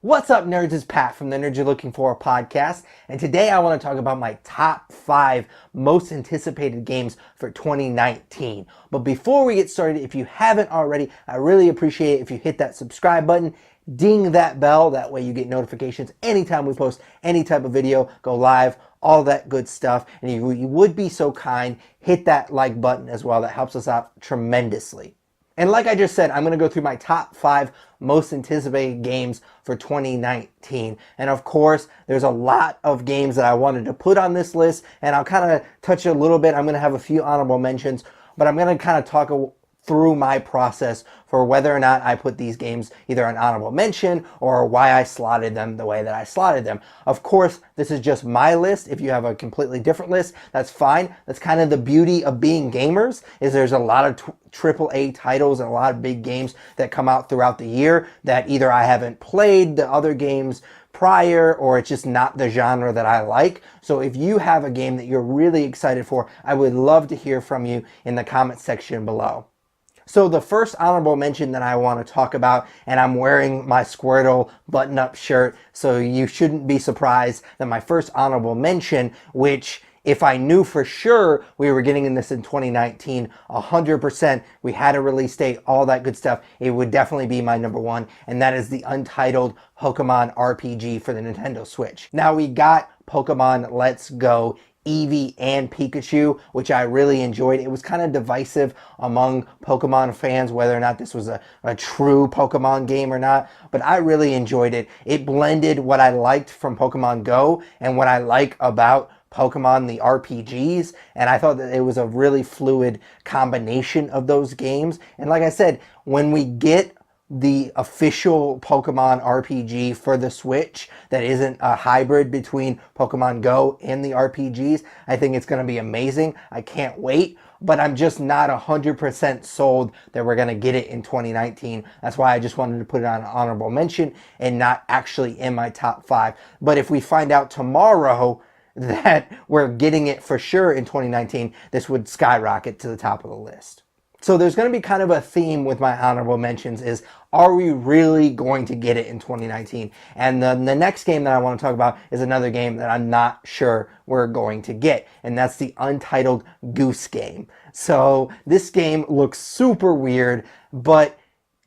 What's up, nerds? It's Pat from the Nerds You're Looking For podcast, and today I want to talk about my top 5 most anticipated games for 2019. But before we get started, if you haven't already, I really appreciate it if you hit that subscribe button, ding that bell, that way you get notifications anytime we post any type of video, go live, all that good stuff. And you would be so kind, hit that like button as well. That helps us out tremendously. And like I just said, I'm going to go through my top 5 most anticipated games for 2019. And of course, there's a lot of games that I wanted to put on this list, and I'll kind of touch a little bit. I'm going to have a few honorable mentions, but I'm going to kind of talk through my process for whether or not I put these games either an honorable mention or why I slotted them the way that I slotted them. Of course, this is just my list. If you have a completely different list, that's fine. That's kind of the beauty of being gamers, is there's a lot of AAA titles and a lot of big games that come out throughout the year that either I haven't played the other games prior, or it's just not the genre that I like. So if you have a game that you're really excited for, I would love to hear from you in the comment section below. So the first honorable mention that I want to talk about, and I'm wearing my Squirtle button-up shirt, so you shouldn't be surprised that my first honorable mention, which if I knew for sure we were getting in this in 2019, 100%, we had a release date, all that good stuff, it would definitely be my number 1, and that is the untitled Pokemon RPG for the Nintendo Switch. Now we got Pokemon Let's Go Eevee and Pikachu, which I really enjoyed. It was kind of divisive among Pokemon fans whether or not this was a true Pokemon game or not, but I really enjoyed it. It blended what I liked from Pokemon Go and what I like about Pokemon the RPGs, and I thought that it was a really fluid combination of those games. And like I said, when we get the official Pokemon RPG for the Switch that isn't a hybrid between Pokemon Go and the RPGs, I think it's going to be amazing. I can't wait, but I'm just not 100% sold that we're going to get it in 2019. That's why I just wanted to put it on an honorable mention and not actually in my top 5. But if we find out tomorrow that we're getting it for sure in 2019, this would skyrocket to the top of the list. So there's going to be kind of a theme with my honorable mentions is, are we really going to get it in 2019? And the next game that I want to talk about is another game that I'm not sure we're going to get, and that's the Untitled Goose Game. So this game looks super weird, but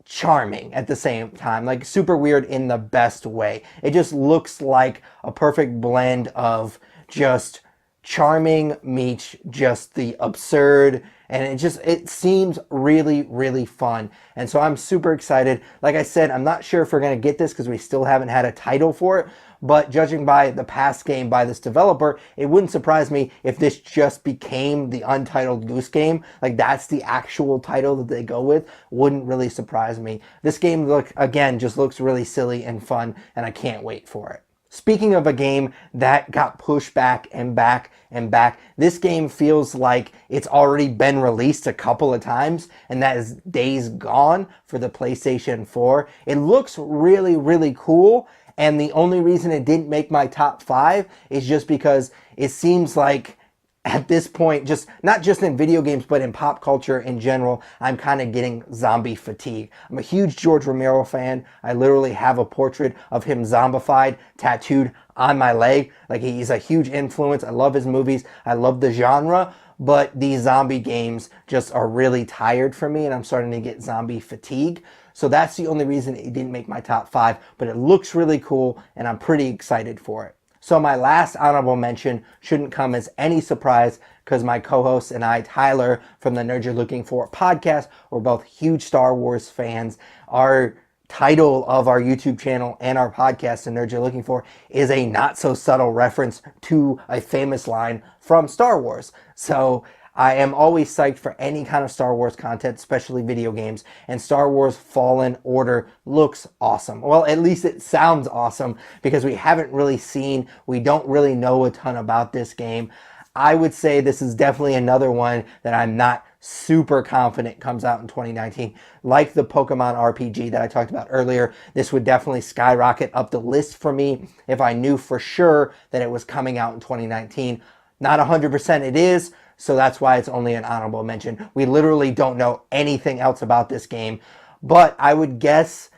charming at the same time, like super weird in the best way. It just looks like a perfect blend of just charming meets just the absurd, and it seems really, really fun. And so I'm super excited. Like I said, I'm not sure if we're going to get this because we still haven't had a title for it, but judging by the past game by this developer, it wouldn't surprise me if this just became the Untitled Goose Game. Like that's the actual title that they go with. Wouldn't really surprise me. This game, just looks really silly and fun, and I can't wait for it. Speaking of a game that got pushed back and back and back, this game feels like it's already been released a couple of times, and that is Days Gone for the PlayStation 4. It looks really, really cool, and the only reason it didn't make my top 5 is just because it seems like at this point, just not just in video games, but in pop culture in general, I'm kind of getting zombie fatigue. I'm a huge George Romero fan. I literally have a portrait of him zombified tattooed on my leg. Like, he's a huge influence. I love his movies. I love the genre, but these zombie games just are really tired for me, and I'm starting to get zombie fatigue. So that's the only reason it didn't make my top 5, but it looks really cool, and I'm pretty excited for it. So my last honorable mention shouldn't come as any surprise because my co-host and I, Tyler, from the Nerds You're Looking For podcast, we're both huge Star Wars fans. Our title of our YouTube channel and our podcast, The Nerds You're Looking For, is a not-so-subtle reference to a famous line from Star Wars. So I am always psyched for any kind of Star Wars content, especially video games, and Star Wars Fallen Order looks awesome. Well, at least it sounds awesome because we don't really know a ton about this game. I would say this is definitely another one that I'm not super confident comes out in 2019. Like the Pokemon RPG that I talked about earlier, this would definitely skyrocket up the list for me if I knew for sure that it was coming out in 2019. Not 100% it is, so that's why it's only an honorable mention. We literally don't know anything else about this game, but I would guess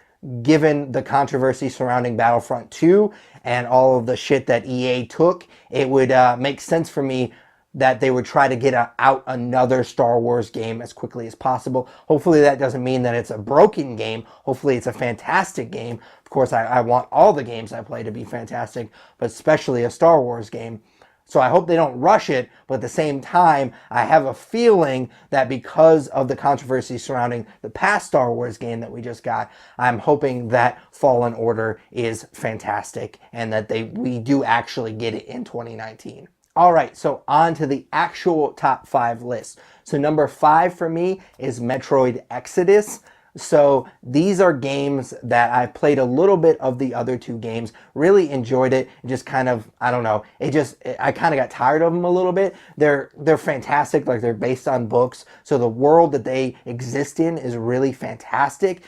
given the controversy surrounding Battlefront 2 and all of the shit that EA took, it would make sense for me that they would try to get out another Star Wars game as quickly as possible. Hopefully that doesn't mean that it's a broken game. Hopefully it's a fantastic game. Of course, I want all the games I play to be fantastic, but especially a Star Wars game. So I hope they don't rush it, but at the same time, I have a feeling that because of the controversy surrounding the past Star Wars game that we just got, I'm hoping that Fallen Order is fantastic and that we do actually get it in 2019. All right, so on to the actual top 5 list. So number 5 for me is Metroid Exodus. So these are games that I played a little bit of the other 2 games, really enjoyed it, just kind of, I don't know, I kind of got tired of them a little bit. They're fantastic, like they're based on books, so the world that they exist in is really fantastic.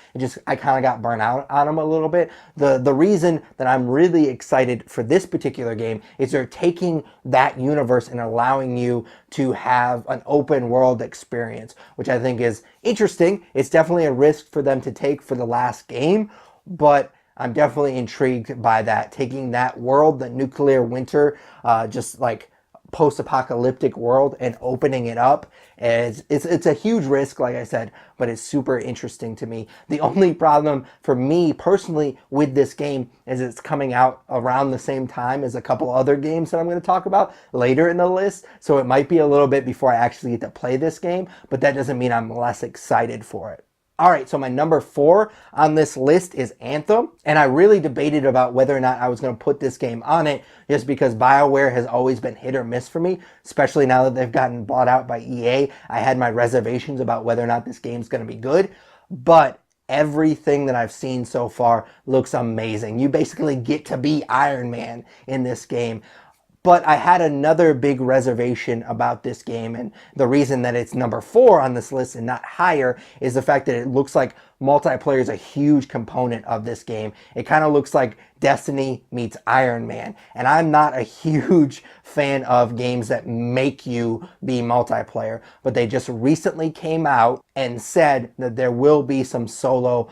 I kind of got burnt out on them a little bit. The reason that I'm really excited for this particular game is they're taking that universe and allowing you to have an open world experience, which I think is interesting. It's definitely a risk for them to take for the last game, but I'm definitely intrigued by that. Taking that world, the nuclear winter, just like post-apocalyptic world, and opening it up. It's a huge risk, like I said, but it's super interesting to me. The only problem for me personally with this game is it's coming out around the same time as a couple other games that I'm going to talk about later in the list, so it might be a little bit before I actually get to play this game, but that doesn't mean I'm less excited for it. All right, so my number 4 on this list is Anthem, and I really debated about whether or not I was going to put this game on it just because BioWare has always been hit or miss for me, especially now that they've gotten bought out by EA. I had my reservations about whether or not this game's going to be good, but everything that I've seen so far looks amazing. You basically get to be Iron Man in this game. But I had another big reservation about this game, and the reason that it's number 4 on this list and not higher is the fact that it looks like multiplayer is a huge component of this game. It kind of looks like Destiny meets Iron Man, and I'm not a huge fan of games that make you be multiplayer, but they just recently came out and said that there will be some solo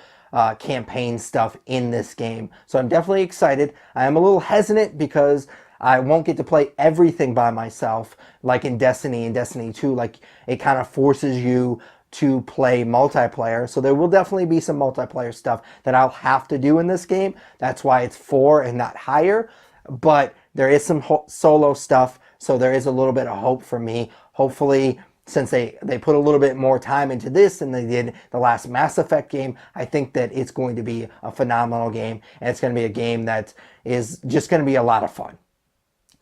campaign stuff in this game. So I'm definitely excited. I am a little hesitant because I won't get to play everything by myself like in Destiny and Destiny 2. Like, it kind of forces you to play multiplayer. So there will definitely be some multiplayer stuff that I'll have to do in this game. That's why it's 4 and not higher. But there is some solo stuff, so there is a little bit of hope for me. Hopefully, since they put a little bit more time into this than they did the last Mass Effect game, I think that it's going to be a phenomenal game. And it's going to be a game that is just going to be a lot of fun.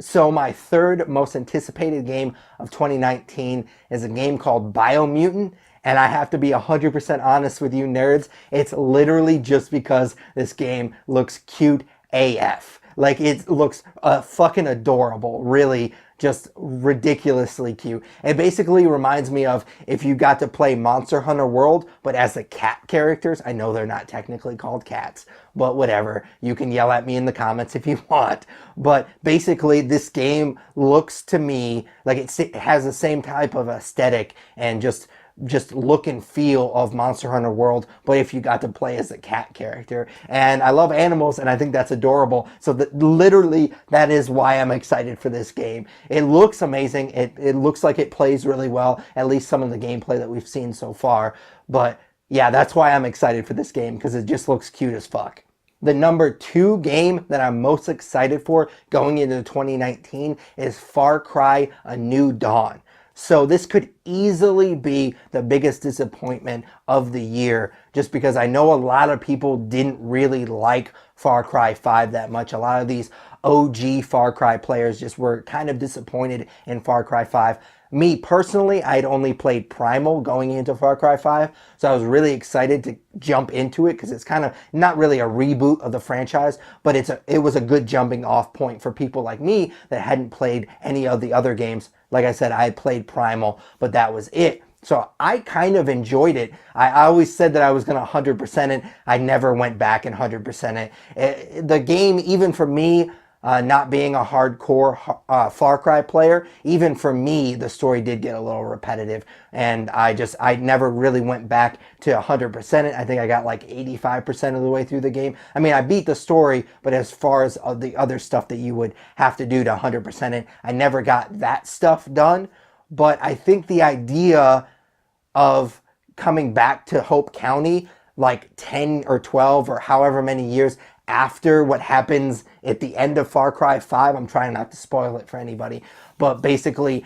So my third most anticipated game of 2019 is a game called Biomutant. And I have to be 100% honest with you nerds. It's literally just because this game looks cute AF. Like, it looks fucking adorable, really, just ridiculously cute. It basically reminds me of if you got to play Monster Hunter World, but as the cat characters. I know they're not technically called cats, but whatever. You can yell at me in the comments if you want. But basically, this game looks to me like it has the same type of aesthetic and just look and feel of Monster Hunter World, but if you got to play as a cat character. And I love animals, and I think that's adorable. So literally, that is why I'm excited for this game. It looks amazing. It looks like it plays really well, at least some of the gameplay that we've seen so far. But yeah, that's why I'm excited for this game, because it just looks cute as fuck. The number 2 game that I'm most excited for going into 2019 is Far Cry: A New Dawn. So this could easily be the biggest disappointment of the year, just because I know a lot of people didn't really like Far Cry 5 that much. A lot of these OG Far Cry players just were kind of disappointed in Far Cry 5. Me personally, I'd only played Primal going into Far Cry 5, so I was really excited to jump into it because it's kind of not really a reboot of the franchise, but it was a good jumping off point for people like me that hadn't played any of the other games. Like I said, I had played Primal, but that was it. So I kind of enjoyed it. I always said that I was going to 100% it. I never went back and 100% it. The game, even for me, Not being a hardcore Far Cry player, even for me, the story did get a little repetitive, and I never really went back to 100% it. I think I got like 85% of the way through the game. I mean, I beat the story, but as far as the other stuff that you would have to do to 100% it, I never got that stuff done. But I think the idea of coming back to Hope County like 10 or 12 or however many years after what happens at the end of Far Cry 5. I'm trying not to spoil it for anybody, but basically,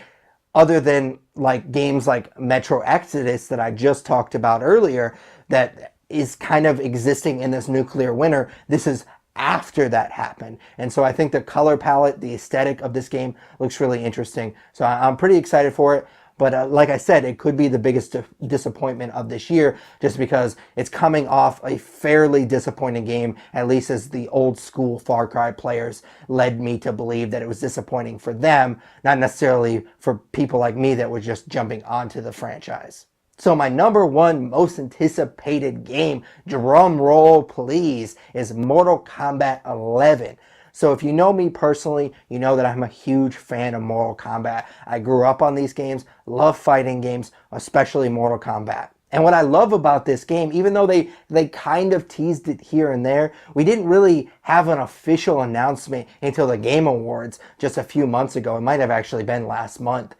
other than like games like Metro Exodus that I just talked about earlier, that is kind of existing in this nuclear winter, this is after that happened. And so I think the color palette, the aesthetic of this game looks really interesting. So I'm pretty excited for it. But like I said, it could be the biggest disappointment of this year just because it's coming off a fairly disappointing game, at least as the old school Far Cry players led me to believe that it was disappointing for them, not necessarily for people like me that were just jumping onto the franchise. So my number one most anticipated game, drum roll please, is Mortal Kombat 11. So if you know me personally, you know that I'm a huge fan of Mortal Kombat. I grew up on these games, love fighting games, especially Mortal Kombat. And what I love about this game, even though they kind of teased it here and there, we didn't really have an official announcement until the Game Awards just a few months ago. It might have actually been last month.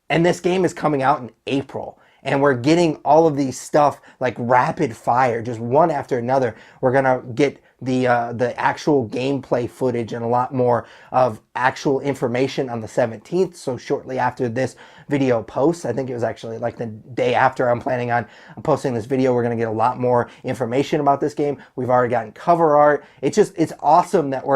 And this game is coming out in April. And we're getting all of these stuff like rapid fire, just one after another. We're going to get the actual gameplay footage and a lot more of actual information on the 17th. So shortly after this video posts, I think it was actually like the day after I'm planning on posting this video, we're going to get a lot more information about this game. We've already gotten cover art. It's awesome that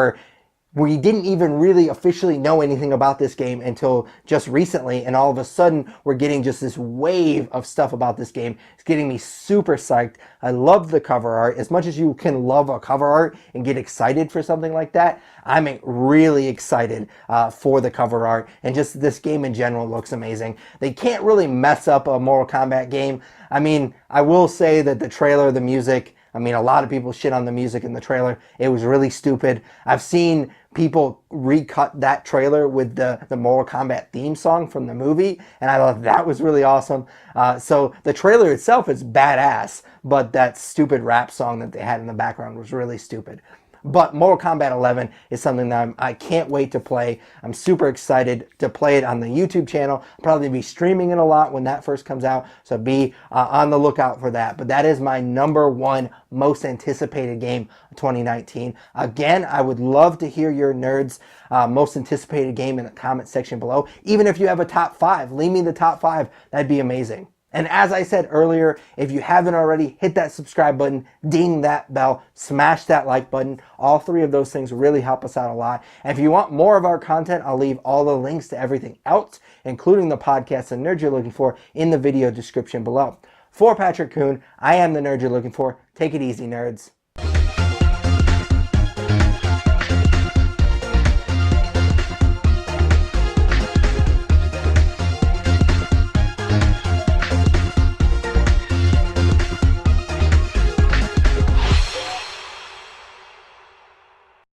we didn't even really officially know anything about this game until just recently, and all of a sudden we're getting just this wave of stuff about this game. It's getting me super psyched. I love the cover art. As much as you can love a cover art and get excited for something like that, I'm really excited for the cover art, and just this game in general looks amazing. They can't really mess up a Mortal Kombat game. I mean, I will say that the trailer, the music, I mean, a lot of people shit on the music in the trailer. It was really stupid. I've seen people recut that trailer with the Mortal Kombat theme song from the movie, and I thought that was really awesome. So the trailer itself is badass, but that stupid rap song that they had in the background was really stupid. But Mortal Kombat 11 is something that I can't wait to play. I'm super excited to play it on the YouTube channel. I'll probably be streaming it a lot when that first comes out, so be on the lookout for that. But that is my number one most anticipated game of 2019. Again, I would love to hear your nerds' most anticipated game in the comment section below. Even if you have a top 5, leave me the top 5. That'd be amazing. And as I said earlier, if you haven't already, hit that subscribe button, ding that bell, smash that like button. All 3 of those things really help us out a lot. And if you want more of our content, I'll leave all the links to everything else, including the podcast and nerd you're looking for, in the video description below. For Patrick Kuhn, I am the nerd you're looking for. Take it easy, nerds.